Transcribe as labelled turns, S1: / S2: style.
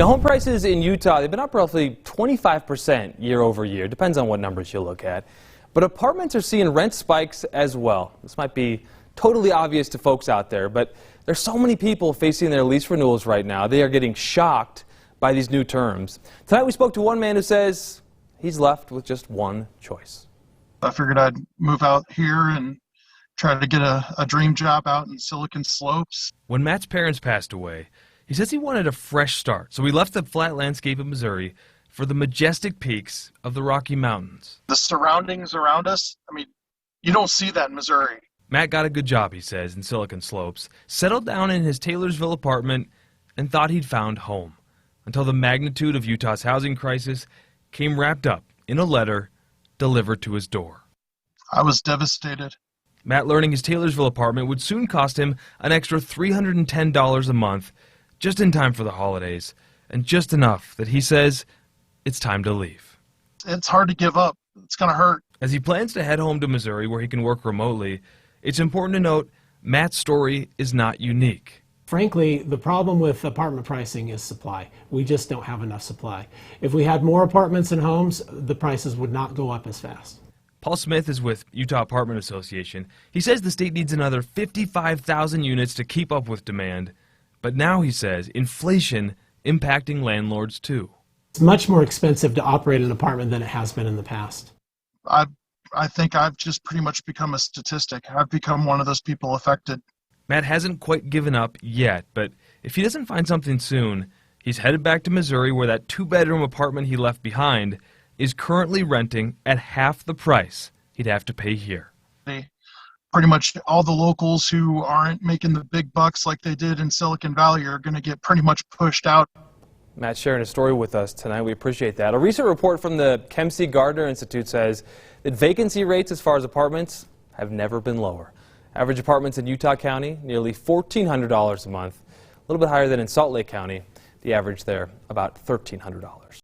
S1: Home prices in Utah, they've been up roughly 25% year over year. Depends on what numbers you look at. But apartments are seeing rent spikes as well. This might be totally obvious to folks out there, but there's so many people facing their lease renewals right now. They are getting shocked by these new terms. Tonight we spoke to one man who says he's left with just one choice.
S2: I figured I'd move out here and try to get a dream job out in Silicon Slopes.
S3: When Matt's parents passed away, he says he wanted a fresh start, so he left the flat landscape of Missouri for the majestic peaks of the Rocky Mountains.
S2: The surroundings around us, you don't see that in Missouri.
S3: Matt got a good job, he says, in Silicon Slopes, settled down in his Taylorsville apartment, and thought he'd found home, until the magnitude of Utah's housing crisis came wrapped up in a letter delivered to his door.
S2: I was devastated.
S3: Matt learning his Taylorsville apartment would soon cost him an extra $310 a month, just in time for the holidays, and just enough that he says it's time to leave.
S2: It's hard to give up. It's going to hurt.
S3: As he plans to head home to Missouri where he can work remotely, it's important to note Matt's story is not unique.
S4: Frankly, the problem with apartment pricing is supply. We just don't have enough supply. If we had more apartments and homes, the prices would not go up as fast.
S3: Paul Smith is with Utah Apartment Association. He says the state needs another 55,000 units to keep up with demand. But now, he says, inflation impacting landlords too.
S4: It's much more expensive to operate an apartment than it has been in the past.
S2: I think I've just pretty much become a statistic. I've become one of those people affected.
S3: Matt hasn't quite given up yet, but if he doesn't find something soon, he's headed back to Missouri where that two-bedroom apartment he left behind is currently renting at half the price he'd have to pay here.
S2: Pretty much all the locals who aren't making the big bucks like they did in Silicon Valley are going to get pretty much pushed out.
S1: Matt sharing a story with us tonight. We appreciate that. A recent report from the Kempsey Gardner Institute says that vacancy rates as far as apartments have never been lower. Average apartments in Utah County, nearly $1,400 a month, a little bit higher than in Salt Lake County. The average there, about $1,300.